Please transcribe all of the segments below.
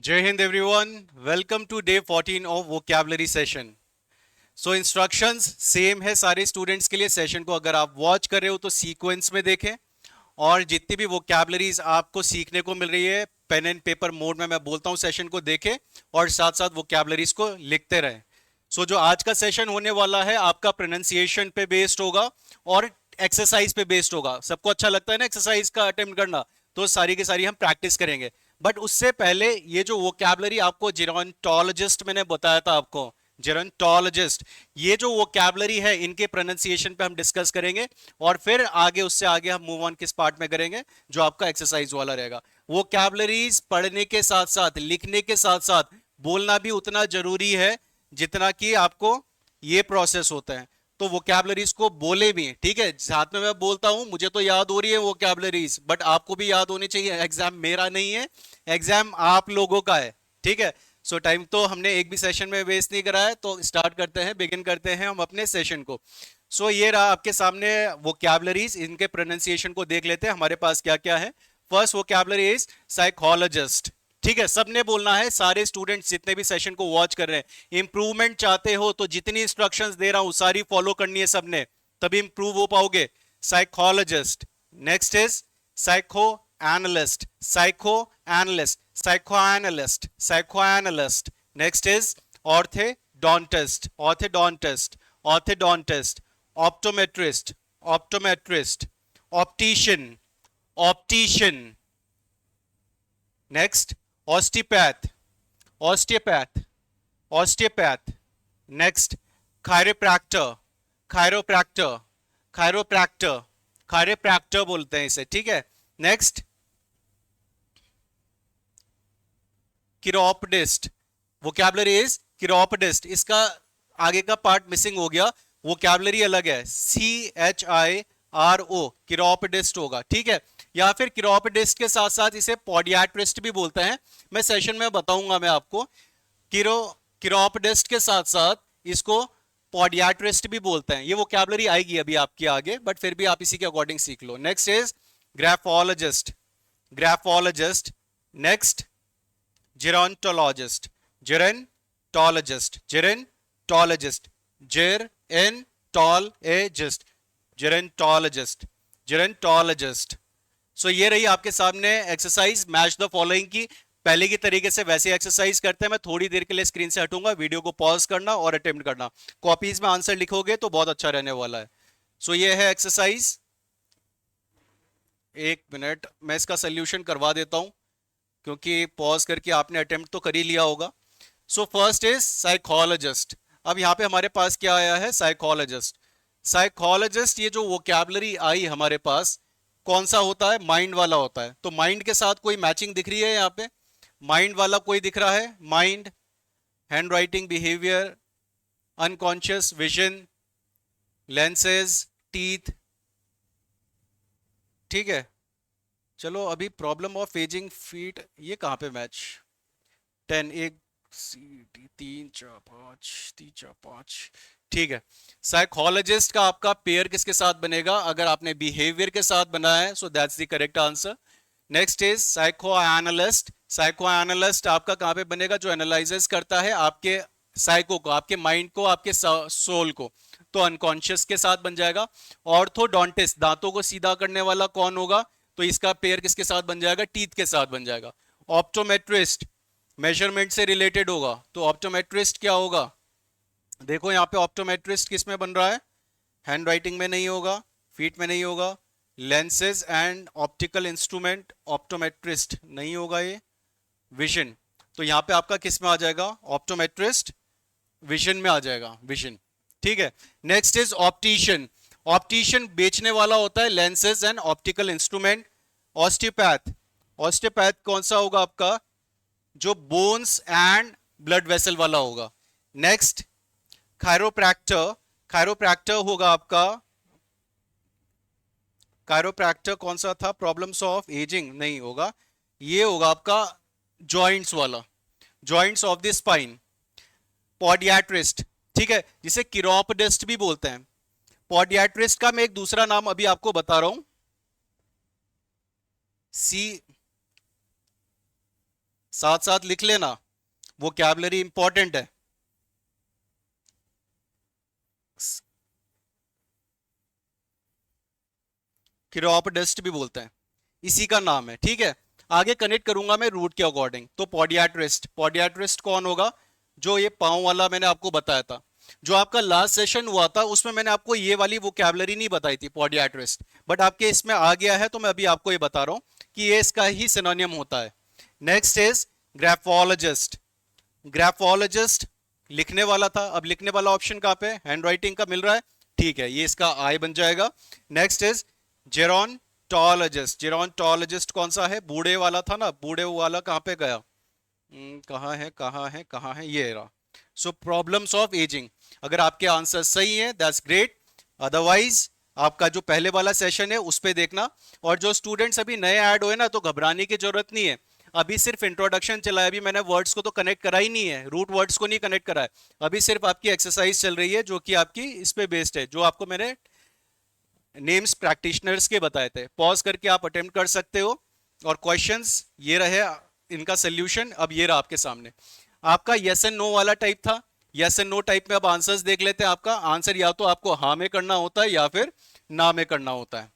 Jai Hind everyone, welcome to day 14 of vocabulary session. So instructions same है सारे students के लिए। Session को अगर आप वॉच कर रहे हो तो सीक्वेंस में देखें, और जितनी भी वोकैबलरीज आपको सीखने को मिल रही है पेन एंड पेपर मोड में मैं बोलता हूं सेशन को देखें और साथ साथ वोकैबलरीज को लिखते रहें। सो जो आज का सेशन होने वाला है आपका प्रोनाउंसिएशन पे बेस्ड होगा और एक्सरसाइज पे बेस्ड होगा। सबको अच्छा लगता है ना एक्सरसाइज का अटेम्प्ट करना, तो सारी की सारी हम प्रैक्टिस करेंगे। बट उससे पहले ये जो वोकैबलरी आपको जेरोंटोलॉजिस्ट मैंने बताया था आपको, जेरोंटोलॉजिस्ट, ये जो वोकैबलरी है इनके प्रोनाउंसिएशन पे हम डिस्कस करेंगे और फिर आगे उससे आगे हम मूव ऑन किस पार्ट में करेंगे जो आपका एक्सरसाइज वाला रहेगा। वोकैबलरीज पढ़ने के साथ साथ लिखने के साथ साथ बोलना भी उतना जरूरी है जितना कि आपको ये प्रोसेस होता है। तो वोकैबलरीज को बोले भी, ठीक है, साथ में मैं बोलता हूं, मुझे तो याद हो रही है वोकैबलरीज, बट आपको भी याद होनी चाहिए। एग्जाम मेरा नहीं है, एग्जाम आप लोगों का है, ठीक है। सो टाइम तो हमने एक भी सेशन में वेस्ट नहीं करा है, तो स्टार्ट करते हैं, बिगिन करते हैं हम अपने सेशन को। ये रहा आपके सामने वोकैबलरीज, इनके प्रोनाउंसिएशन को देख लेते हैं हमारे पास क्या क्या है। फर्स्ट वोकैबलरी इज साइकोलॉजिस्ट, ठीक है, सबने बोलना है, सारे स्टूडेंट्स जितने भी सेशन को वॉच कर रहे हैं। इंप्रूवमेंट चाहते हो तो जितनी इंस्ट्रक्शंस दे रहा हूं सारी फॉलो करनी है सबने, तभी इंप्रूव हो पाओगे। Psychologist. Next is psycho analyst, psychoanalyst, psychoanalyst, psycho analyst. Next is orthodontist, orthodontist, orthodontist. Optometrist, optometrist. Optician, optician. Next osteopath, osteopath, osteopath. Next chiropractor, chiropractor, chiropractor, chiropractor बोलते हैं इसे, ठीक है। Next chiropodist, vocabulary is chiropodist। इसका आगे का part missing हो गया, वोकैबलरी अलग है, CHIRO, किरोपडिस्ट होगा, ठीक है। या फिर किरोपडिस्ट के साथ साथ इसे पॉडियाट्रिस्ट भी बोलते हैं, मैं सेशन में बताऊंगा मैं आपको। किरो किरोपडिस्ट के साथ साथ इसको पॉडियाट्रिस्ट भी बोलते हैं। ये वोकैबलरी आएगी अभी आपके आगे, बट फिर भी आप इसी के अकॉर्डिंग सीख लो। Next is graphologist, graphologist. Next gerontologist, gerontologist, gerontologist, gerontologist, gerontologist, gerontologist। ये रही आपके सामने एक्सरसाइज मैच द फॉलोइंग की। पहले की तरीके से वैसे एक्सरसाइज करते हैं, मैं थोड़ी देर के लिए स्क्रीन से हटूंगा, वीडियो को पॉज करना और अटेम्प्ट करना। कॉपीज में आंसर लिखोगे तो बहुत अच्छा रहने वाला है। ये है एक्सरसाइज। एक मिनट मैं इसका सोल्यूशन करवा देता हूं, क्योंकि पॉज करके आपने अटेम्प्ट तो कर ही लिया होगा। First is psychologist. अब यहां पे हमारे पास क्या आया है, साइकोलॉजिस्ट। साइकोलॉजिस्ट, ये जो वोकैबलरी आई हमारे पास, कौन सा होता है, माइंड वाला होता है। तो माइंड के साथ कोई मैचिंग दिख रही है यहाँ पे, माइंड वाला कोई दिख रहा है, mind, hand writing, behaviour, unconscious, vision, lenses, teeth, ठीक है। चलो अभी प्रॉब्लम ऑफ एजिंग फीट, ये कहाँ पे मैच, 10, एक सी डी, 3 4 5, 3 4 5, ठीक है। साइकोलॉजिस्ट का आपका पेयर किसके साथ बनेगा, अगर आपने बिहेवियर के साथ बनाया है, so that's the correct answer. Next is psycho analyst. Psycho analyst आपका कहां पे बनेगा, जो एनालाइजेस करता है आपके साइको को, आपके माइंड को, आपके सोल को, तो अनकॉन्शियस के साथ बन जाएगा। ऑर्थोडोंटिस्ट, दांतों को सीधा करने वाला कौन होगा, तो इसका पेयर किसके साथ बन जाएगा, टीथ के साथ बन जाएगा। ऑप्टोमेट्रिस्ट, मेजरमेंट से रिलेटेड होगा, तो ऑप्टोमेट्रिस्ट क्या होगा, देखो यहाँ पे ऑप्टोमेट्रिस्ट किस में बन रहा है, हैंड राइटिंग में नहीं होगा, फीट में नहीं होगा, lenses and optical instrument, optometrist नहीं होगा ये, विजन, तो यहाँ पे आपका किस में आ जाएगा, ऑप्टोमेट्रिस्ट विजन में आ जाएगा, विजन, ठीक है। Next is optician. ऑप्टिशियन बेचने वाला होता है lenses and optical instrument. Osteopath, osteopath कौन सा होगा आपका, जो बोन्स एंड ब्लड वेसल वाला होगा। नेक्स्ट कायरोप्रैक्टर, कायरोप्रैक्टर होगा आपका, कायरोप्रैक्टर कौन सा था, प्रॉब्लम्स ऑफ एजिंग नहीं होगा, ये होगा आपका जॉइंट्स वाला, जॉइंट्स ऑफ द स्पाइन। पॉडियाट्रिस्ट, ठीक है, जिसे किरोपडिस्ट भी बोलते हैं। पॉडियाट्रिस्ट का मैं एक दूसरा नाम अभी आपको बता रहा हूं, साथ साथ लिख लेना, वोकैबुलरी इंपॉर्टेंट है। क्रियोपडिस्ट भी बोलते हैं, इसी का नाम है, ठीक है। आगे कनेक्ट करूंगा मैं रूट के अकॉर्डिंग। तो पॉडियाट्रिस्ट, पॉडियाट्रिस्ट कौन होगा? जो ये पांव वाला मैंने आपको बताया था, जो आपका लास्ट सेशन हुआ था उसमें मैंने आपको ये वाली वोकैबुलरी नहीं बताई थी पॉडियाट्रिस्ट, बट आपके इसमें आ गया है तो मैं अभी आपको ये बता रहा हूं कि ये इसका ही सिनोनियम होता है। Next is graphologist. ग्राफोलॉजिस्ट लिखने वाला था, अब लिखने वाला ऑप्शन कहां पे? हैंड राइटिंग का मिल रहा है, ठीक है, ये इसका आई बन जाएगा। Next is जेरोंटोलॉजिस्ट। जेरोंटोलॉजिस्ट कौन सा है? बूढ़े वाला था ना, बूढ़े वाला कहां पे गया? कहाँ है, कहाँ है, कहाँ है, ये रहा। सो प्रॉब्लम्स ऑफ एजिंग। अगर आपके आंसर सही है दैट्स ग्रेट, अदरवाइज आपका जो पहले वाला सेशन है उस पे देखना। और जो स्टूडेंट्स अभी नए ऐड हुए ना, तो घबराने की जरूरत नहीं है, अभी सिर्फ इंट्रोडक्शन चला है, अभी मैंने वर्ड्स को तो कनेक्ट करा ही नहीं है, रूट वर्ड्स को नहीं कनेक्ट करा है, अभी सिर्फ आपकी एक्सरसाइज चल रही है जो कि आपकी इस पे बेस्ड है, जो आपको मैंने नेम्स प्रैक्टिशनर्स के बताए थे। पॉज करके आप अटेम्प्ट कर सकते हो। और क्वेश्चंस ये रहे, इनका सोल्यूशन अब ये रहा आपके सामने। आपका यस एंड नो वाला टाइप था, यस एंड नो टाइप में अब आंसर्स देख लेते हैं। आपका आंसर या तो आपको हाँ में करना होता है या फिर ना में करना होता है।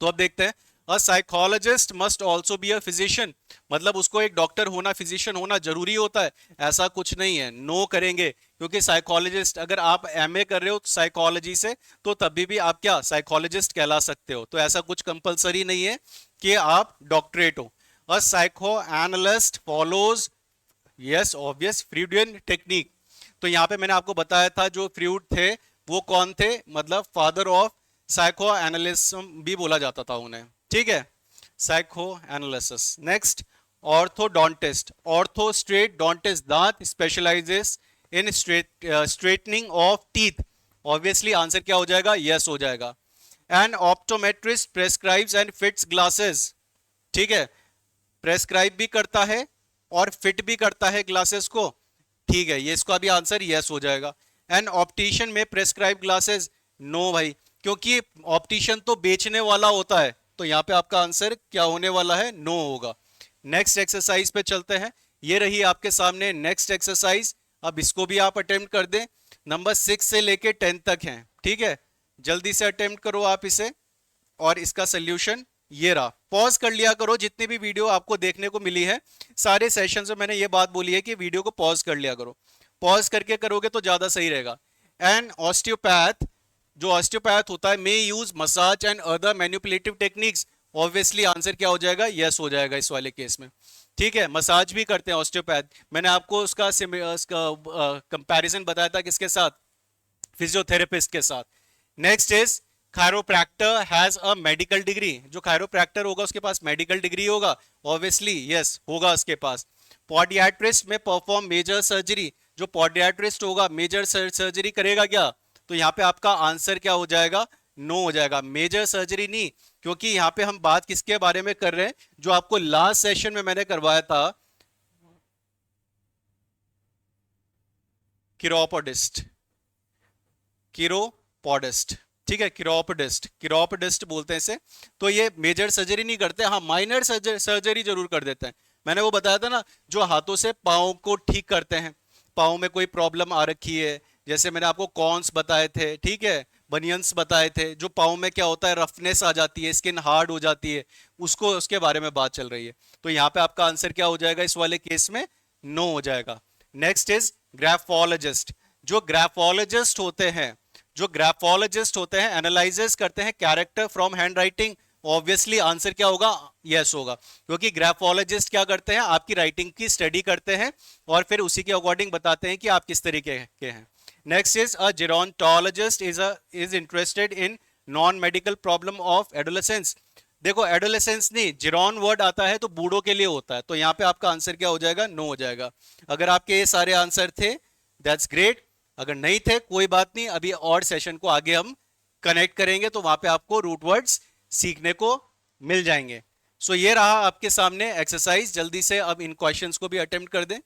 तो अब देखते हैं, a psychologist must also be a physician, मतलब उसको एक डॉक्टर होना, फिजिशियन होना जरूरी होता है? ऐसा कुछ नहीं है, नो करेंगे, क्योंकि साइकोलॉजिस्ट अगर आप एमए कर रहे हो साइकोलॉजी से तो तभी भी आप क्या साइकोलॉजिस्ट कहला सकते हो, तो ऐसा कुछ कंपलसरी नहीं है कि आप डॉक्टरेट हो। A psycho analyst follows, yes obvious, Freudian technique. तो यहाँ पे मैंने आपको बताया था जो फ्रूड थे वो कौन थे, मतलब फादर ऑफ साइको एनालिज्म भी बोला जाता था उन्हें, ठीक है, psycho analysis. Next orthodontist. Ortho straight, dontist दांत, specializes in straightening of teeth. Obviously answer क्या हो जाएगा? यस हो जाएगा। An optometrist prescribes and fits glasses, ठीक है, प्रेस्क्राइब भी करता है और फिट भी करता है ग्लासेस को, ठीक है, ये इसका भी आंसर यस हो जाएगा। एंड ऑप्टिशियन में प्रेस्क्राइब ग्लासेस, नो भाई, क्योंकि ऑप्टिशियन तो बेचने वाला होता है, तो यहां पे आपका आंसर क्या होने वाला है? नो होगा। नेक्स्ट एक्सरसाइज पे चलते हैं, ये रही आपके सामने नेक्स्ट एक्सरसाइज। अब इसको भी आप अटेम्प्ट कर दें, नंबर 6 से लेके 10 तक है, ठीक है, जल्दी से अटेम्प्ट करो आप इसे। और इसका सोल्यूशन ये रहा, पॉज कर लिया करो, जितनी भी वीडियो आपको देखने को मिली है सारे सेशन में मैंने ये बात बोली है कि वीडियो को पॉज कर लिया करो, पॉज करके करोगे तो ज्यादा सही रहेगा। एन ऑस्टियोपैथ, जो ऑस्टियोपैथ होता है, मे use massage and other manipulative techniques. Obviously answer क्या हो जाएगा? यस हो जाएगा इस वाले केस में, ठीक है, मसाज भी करते हैं ऑस्टियोपैथ। मैंने आपको उसका कंपैरिजन बताया था किसके साथ? फिजियोथेरेपिस्ट के साथ। Next is chiropractor has a medical degree. जो खायरोप्रैक्टर होगा उसके पास मेडिकल डिग्री होगा, ऑब्वियसली यस होगा उसके पास। पॉडियाट्रिस्ट में परफॉर्म मेजर सर्जरी, जो पॉडियाट्रिस्ट होगा मेजर सर्जरी करेगा क्या? तो यहाँ पे आपका आंसर क्या हो जाएगा? नो हो जाएगा, मेजर सर्जरी नहीं, क्योंकि यहाँ पे हम बात किसके बारे में कर रहे हैं? जो आपको लास्ट सेशन में मैंने करवाया था, किरोपोडिस्ट, किरोपोडिस्ट, ठीक है, किरोपोडिस्ट, किरोपोडिस्ट बोलते हैं इसे। तो ये मेजर सर्जरी नहीं करते, हाँ माइनर सर्जरी जरूर कर देते हैं। मैंने वो बताया था ना, जो हाथों से पाँव को ठीक करते हैं, पाँव में कोई प्रॉब्लम आ रखी है, जैसे मैंने आपको कॉन्स बताए थे, ठीक है, बनियंस बताए थे, जो पाँव में क्या होता है, रफनेस आ जाती है, स्किन हार्ड हो जाती है, उसको उसके बारे में बात चल रही है। तो यहाँ पे आपका आंसर क्या हो जाएगा इस वाले केस में? नो हो जाएगा। Next is graphologist. जो ग्राफोलॉजिस्ट होते हैं, जो ग्राफोलॉजिस्ट होते हैं, एनालाइजेस करते हैं character from hand writing. Obviously answer क्या होगा? यस होगा, क्योंकि ग्राफोलॉजिस्ट क्या करते हैं? आपकी राइटिंग की स्टडी करते हैं और फिर उसी के अकॉर्डिंग बताते हैं कि आप किस तरीके के हैं। Next is a gerontologist is interested in non medical problem of adolescence. देखो एडोलेसेंस नहीं, जेरोन वर्ड आता है तो बूढ़ों के लिए होता है, तो यहाँ पे आपका आंसर क्या हो जाएगा? नो हो जाएगा। अगर आपके ये सारे आंसर थे दैट्स ग्रेट, अगर नहीं थे कोई बात नहीं, अभी और सेशन को आगे हम कनेक्ट करेंगे तो वहां पे आपको रूट वर्ड्स सीखने को मिल जाएंगे। सो ये रहा आपके सामने एक्सरसाइज, जल्दी से अब इन क्वेश्चंस को भी अटेम्प्ट कर दें।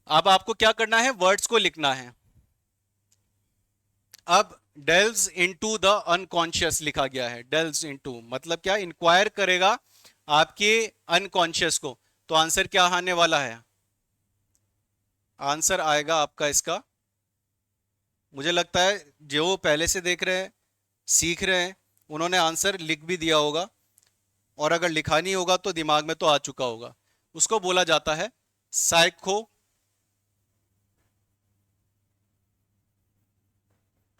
अब आपको क्या करना है? वर्ड्स को लिखना है। अब डेल्व्स इनटू द अनकॉन्शियस लिखा गया है, डेल्व्स इनटू मतलब क्या? इंक्वायर करेगा आपके अनकॉन्शियस को। तो आंसर क्या आने वाला है? आंसर आएगा आपका इसका, मुझे लगता है जो पहले से देख रहे हैं, सीख रहे हैं, उन्होंने आंसर लिख भी दिया होगा, और अगर लिखा नहीं होगा तो दिमाग में तो आ चुका होगा। उसको बोला जाता है साइको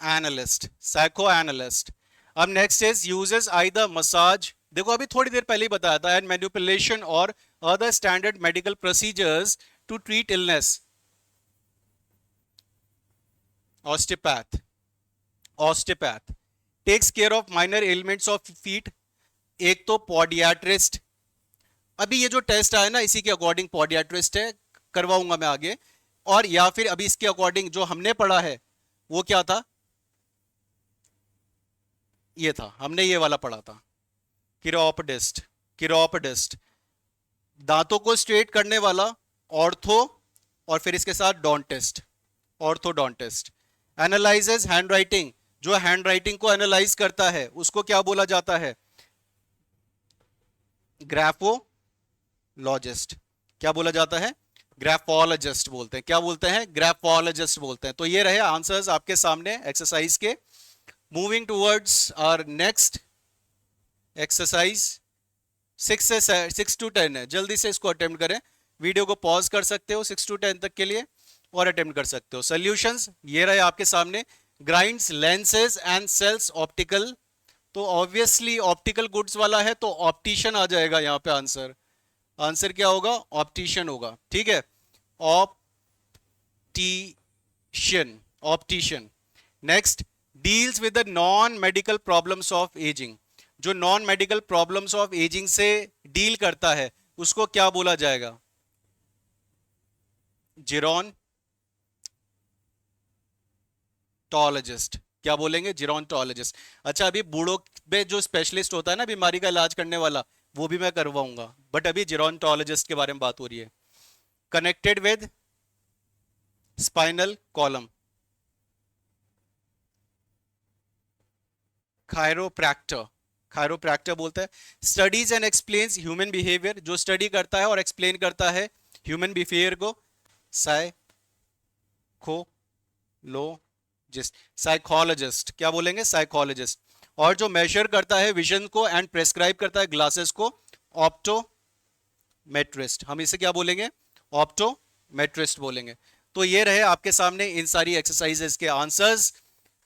एनालिस्ट, साइको एनालिस्ट। अब next is uses either massage, देखो अभी थोड़ी देर पहले ही बताया था, एंड मैनिपुलेशन और other standard medical procedures to treat illness. Osteopath, osteopath takes care of minor elements of feet. एक तो पॉडियाट्रिस्ट, अभी ये जो टेस्ट आया ना इसी के अकॉर्डिंग पॉडियाट्रिस्ट है, करवाऊंगा मैं आगे। और या फिर अभी इसके अकॉर्डिंग जो हमने पढ़ा है वो क्या था, ये था, हमने ये वाला पढ़ा था, किरोपडिस्ट, किरोपडिस्ट दांतों को स्ट्रेट करने वाला, ऑर्थो, और फिर इसके साथ डॉन्टिस्ट, ऑर्थोडॉन्टिस्ट। एनालाइजेस हैंडराइटिंग, जो हैंडराइटिंग को एनालाइज करता है उसको क्या बोला जाता है? ग्राफोलॉजिस्ट। क्या बोला जाता है? ग्राफोलॉजिस्ट बोलते हैं। क्या बोलते हैं? ग्राफोलॉजिस्ट बोलते हैं। तो ये रहे आंसर्स आपके सामने एक्सरसाइज के। Moving towards our next exercise, 6 to 10 है, जल्दी से इसको अटेम्प्ट करें। वीडियो को पॉज कर सकते हो 6 to 10 तक के लिए और अटेम्प्ट कर सकते हो। सॉल्यूशंस ये रहे आपके सामने। Grinds lenses and sells optical, तो ऑब्वियसली ऑप्टिकल गुड्स वाला है तो ऑप्टिशियन आ जाएगा यहाँ पे आंसर। आंसर क्या होगा? ऑप्टिशियन होगा, ठीक है, optician, optician. Next, deals with the non medical problems of ageing, जो non medical problems of ageing से डील करता है उसको क्या बोला जाएगा? जिरोंटोलॉजिस्ट। क्या बोलेंगे? जिरोंटोलॉजिस्ट। अच्छा, अभी बूढ़ों पे जो स्पेशलिस्ट होता है ना बीमारी का इलाज करने वाला, वो भी मैं करवाऊंगा, बट अभी जिरोंटोलॉजिस्ट के बारे में बात हो रही है। कनेक्टेड विद स्पाइनल कॉलम, खायरोप्रैक्टर, खायरोप्रैक्टर बोलते हैं। Studies and explains human behaviour, जो स्टडी करता है और एक्सप्लेन करता है ह्यूमन बिहेवियर को, साइकोलॉजिस्ट, साइकोलॉजिस्ट। क्या बोलेंगे? साइकोलॉजिस्ट। और जो मेजर करता है विजन को एंड प्रेस्क्राइब करता है ग्लासेस को, ऑप्टोमेट्रिस्ट। हम इसे क्या बोलेंगे? ऑप्टोमेट्रिस्ट बोलेंगे। तो ये रहे आपके सामने इन सारी एक्सरसाइजेस के आंसर्स।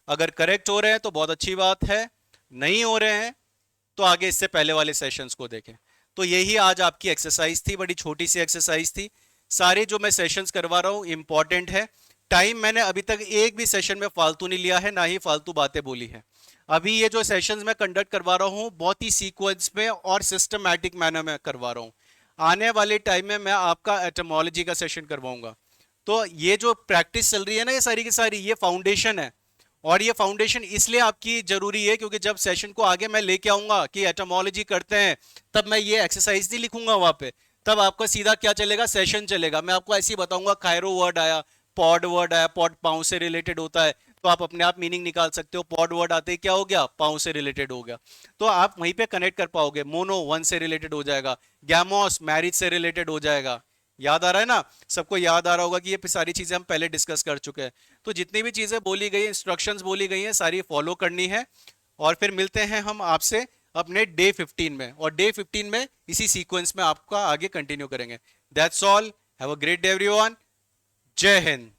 अगर करेक्ट हो रहे हैं तो बहुत अच्छी बात है, नहीं हो रहे हैं तो आगे इससे पहले वाले सेशंस को देखें। तो यही आज आपकी एक्सरसाइज थी, बड़ी छोटी सी एक्सरसाइज थी। सारे जो मैं सेशंस करवा रहा हूं इंपॉर्टेंट है। टाइम मैंने अभी तक एक भी सेशन में फालतू नहीं लिया है, ना ही फालतू बातें बोली है। अभी ये जो सेशंस मैं कंडक्ट करवा रहा हूं बहुत ही सीक्वेंस में और सिस्टमैटिक मैनर में करवा रहा हूं। आने वाले टाइम में मैं आपका एटमोलॉजी का सेशन करवाऊंगा। तो ये जो प्रैक्टिस चल रही है ना, ये सारी की सारी ये फाउंडेशन है। और ये फाउंडेशन इसलिए आपकी जरूरी है क्योंकि जब सेशन को आगे मैं लेके आऊंगा कि एटमोलॉजी करते हैं, तब मैं ये एक्सरसाइज नहीं लिखूंगा वहां पे, तब आपका सीधा क्या चलेगा? सेशन चलेगा। मैं आपको ऐसे ही बताऊंगा, कायरो वर्ड आया, पॉड वर्ड आया, पॉड पाँव से रिलेटेड होता है, तो आप अपने आप मीनिंग निकाल सकते हो। पॉड वर्ड आते ही क्या हो गया? पाँव से रिलेटेड हो गया, तो आप वहीं पे कनेक्ट कर पाओगे। मोनो वन से रिलेटेड हो जाएगा, गैमोस मैरिज से रिलेटेड हो जाएगा। याद आ रहा है ना? सबको याद आ रहा होगा कि ये सारी चीजें हम पहले डिस्कस कर चुके हैं। तो जितनी भी चीजें बोली गई, इंस्ट्रक्शंस बोली गई हैं, सारी फॉलो करनी है। और फिर मिलते हैं हम आपसे अपने डे 15 में, और डे 15 में इसी सीक्वेंस में आपका आगे कंटिन्यू करेंगे। That's all, have a great day everyone. जय हिंद।